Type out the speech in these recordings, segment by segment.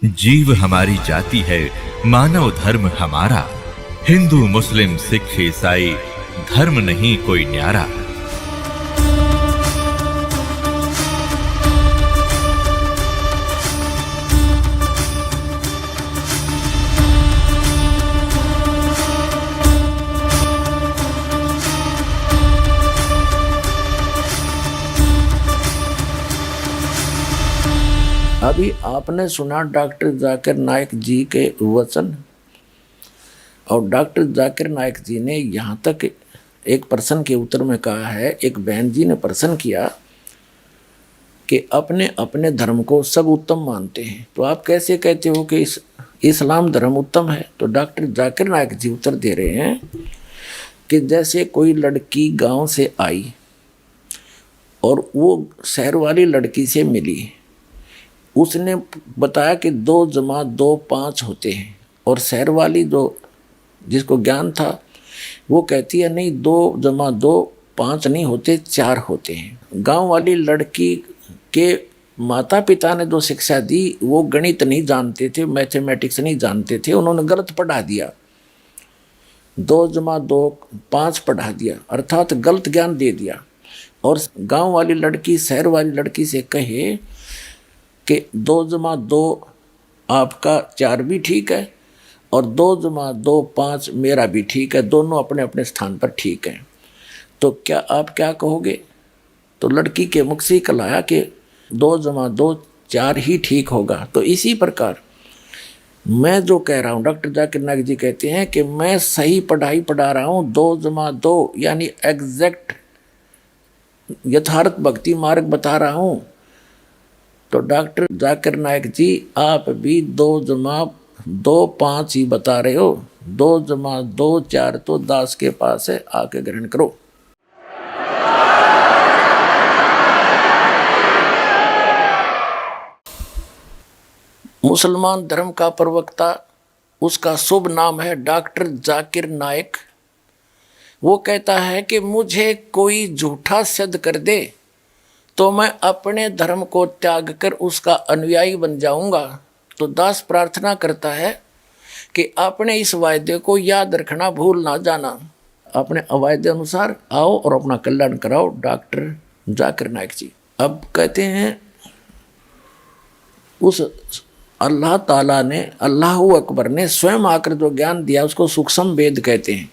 जीव हमारी जाति है, मानव धर्म हमारा। हिंदू मुस्लिम सिख ईसाई धर्म नहीं कोई न्यारा। अभी आपने सुना डॉक्टर जाकिर नाइक जी के वचन, और डॉक्टर जाकिर नाइक जी ने यहाँ तक एक प्रश्न के उत्तर में कहा है, एक बहन जी ने प्रश्न किया कि अपने अपने धर्म को सब उत्तम मानते हैं, तो आप कैसे कहते हो कि इस्लाम धर्म उत्तम है? तो डॉक्टर जाकिर नाइक जी उत्तर दे रहे हैं कि जैसे कोई लड़की गांव से आई और वो शहर वाली लड़की से मिली, उसने बताया कि 2 जमा 2 5 होते हैं, और शहर वाली जो जिसको ज्ञान था वो कहती है नहीं, 2 जमा 2 5 नहीं होते, 4 होते हैं। गांव वाली लड़की के माता पिता ने जो शिक्षा दी वो गणित नहीं जानते थे, मैथमेटिक्स नहीं जानते थे, उन्होंने गलत पढ़ा दिया, 2 जमा 2 5 पढ़ा दिया, अर्थात गलत ज्ञान दे दिया। और गांव वाली लड़की शहर वाली लड़की से कहे कि 2 जमा 2 आपका 4 भी ठीक है और 2 जमा 2 5 मेरा भी ठीक है, दोनों अपने अपने स्थान पर ठीक हैं, तो क्या आप क्या कहोगे? तो लड़की के मुख से कल आया कि 2 जमा 2 4 ही ठीक होगा। तो इसी प्रकार मैं जो कह रहा हूँ, डॉक्टर जाकिर नाइक जी कहते हैं कि मैं सही पढ़ाई पढ़ा रहा हूँ, 2 जमा 2 यानी एग्जैक्ट यथार्थ भक्ति मार्ग बता रहा हूँ। तो डॉक्टर जाकिर नाइक जी आप भी 2 जमा 2 5 ही बता रहे हो, 2 जमा 2 4 तो दास के पास है, आके ग्रहण करो। मुसलमान धर्म का प्रवक्ता, उसका शुभ नाम है डॉक्टर जाकिर नाइक। वो कहता है कि मुझे कोई झूठा सिद्ध कर दे तो मैं अपने धर्म को त्याग कर उसका अनुयायी बन जाऊंगा। तो दास प्रार्थना करता है कि अपने इस वायदे को याद रखना, भूल ना जाना, अपने वायदे अनुसार आओ और अपना कल्याण कराओ। डॉक्टर जाकिर नाइक जी अब कहते हैं उस अल्लाह ताला ने, अल्लाह अकबर ने स्वयं आकर जो ज्ञान दिया उसको सूक्ष्म वेद कहते हैं।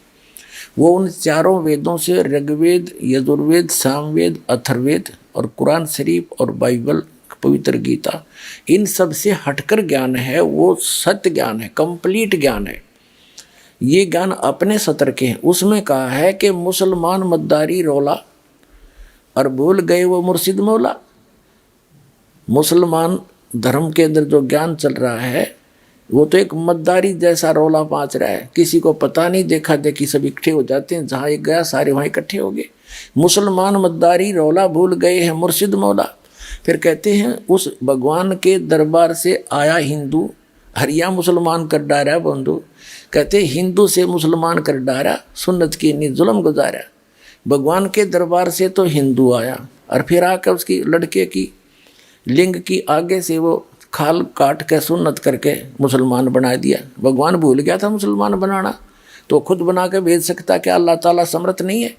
वो उन 4 वेदों से ऋग्वेद, यजुर्वेद, सामवेद, अथर्ववेद और कुरान शरीफ और बाइबल, पवित्र गीता, इन सब से हटकर ज्ञान है, वो सत्य ज्ञान है, कंप्लीट ज्ञान है। ये ज्ञान अपने सतर के हैं। उसमें कहा है कि मुसलमान मद्दारी रोला और भूल गए वो मुर्शिद मौला। मुसलमान धर्म के अंदर जो ज्ञान चल रहा है वो तो एक मद्दारी जैसा रोला पाँच रहा है, किसी को पता नहीं, देखा देखी सब इकट्ठे हो जाते हैं, जहाँ एक गया सारे वहाँ इकट्ठे हो गए। मुसलमान मद्दारी रोला भूल गए हैं मुर्शिद मौला। फिर कहते हैं उस भगवान के दरबार से आया हिंदू, हरिया मुसलमान कर डारा बंधु। कहते हिंदू से मुसलमान कर डारा, सुन्नत की नहीं जुल्म गुजारा। भगवान के दरबार से तो हिंदू आया और फिर आकर उसकी लड़के की लिंग की आगे से वो खाल काट के सुन्नत करके मुसलमान बना दिया। भगवान भूल गया था मुसलमान बनाना, तो खुद बना के भेज सकता, क्या अल्लाह ताला समर्थ नहीं है?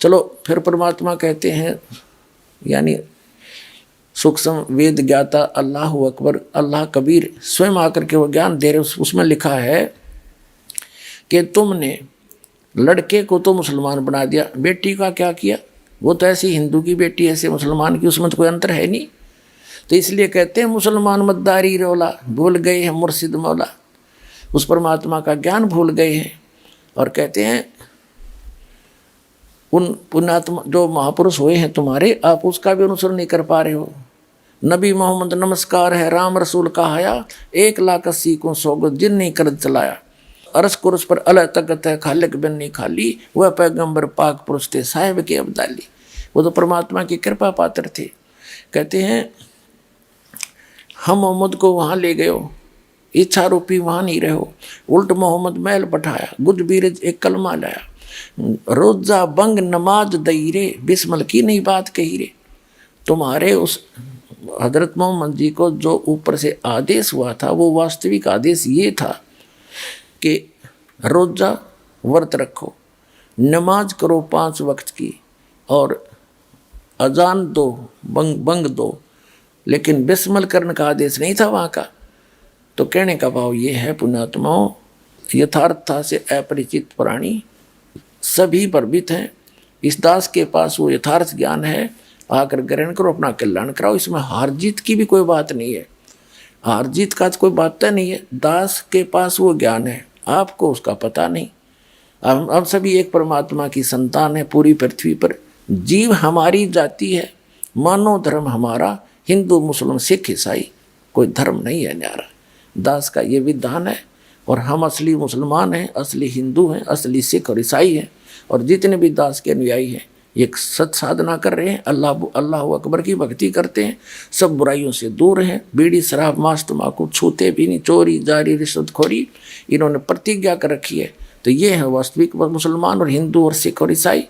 चलो फिर परमात्मा कहते हैं, यानी सूक्ष्म वेद ज्ञाता अल्लाह अकबर, अल्लाह कबीर स्वयं आकर के वो ज्ञान दे रहे। उसमें लिखा है कि तुमने लड़के को तो मुसलमान बना दिया, बेटी का क्या किया? वो तो ऐसी हिंदू की बेटी ऐसे मुसलमान की, उसमें तो कोई अंतर है नहीं। तो इसलिए कहते हैं मुसलमान मद्दारी रोला, भूल गए हैं मुर्शिद मौला, उस परमात्मा का ज्ञान भूल गए हैं। और कहते हैं उन पुण्यात्मा जो महापुरुष हुए हैं तुम्हारे, आप उसका भी अनुसरण नहीं कर पा रहे हो। नबी मोहम्मद नमस्कार है, राम रसूल कहाया, 1,80,000 को सोगो जिन नहीं कर चलाया। अरस कुरस पर अल्लाह तकत है, खालिक बिन नहीं खाली, वह पैगंबर पाक पुरुष थे साहिब के अब्दाली। वो तो परमात्मा की कृपा पात्र थे। कहते हैं हम मोहम्मद को वहाँ ले गए हो, इच्छा रूपी वहाँ नहीं रहे हो, उल्ट मोहम्मद महल बैठाया, गुद बीरज एक कलमा लाया, रोजा बंग नमाज दई रे, बिस्मल की नहीं बात कही रे। तुम्हारे उस हजरत मोहम्मद जी को जो ऊपर से आदेश हुआ था वो वास्तविक आदेश ये था कि रोज़ा व्रत रखो, नमाज करो 5 वक्त की, और अजान दो, बंग दो, लेकिन बिस्मिल करने का आदेश नहीं था वहाँ का। तो कहने का भाव ये है पुण्यात्माओं, यथार्थता से अपरिचित प्राणी सभी भ्रमित हैं। इस दास के पास वो यथार्थ ज्ञान है, आकर ग्रहण करो, अपना कल्याण कराओ। इसमें हार जीत की भी कोई बात नहीं है, हार जीत का तो कोई बात नहीं है। दास के पास वो ज्ञान है, आपको उसका पता नहीं। हम सभी एक परमात्मा की संतान है पूरी पृथ्वी पर। जीव हमारी जाति है, मानव धर्म हमारा हिंदू मुस्लिम सिख ईसाई, कोई धर्म नहीं है न्यारा। दास का ये विधान है, और हम असली मुसलमान हैं, असली हिंदू हैं, असली सिख और ईसाई हैं। और जितने भी दास के अनुयायी हैं ये सत साधना कर रहे हैं, अल्लाह अकबर की भक्ति करते हैं, सब बुराइयों से दूर हैं, बीड़ी शराब मांस तम्बाकू छूते भी नहीं, चोरी जारी रिश्वतखोरी इन्होंने प्रतिज्ञा कर रखी है। तो ये है वास्तविक मुसलमान और हिंदू और सिख और ईसाई।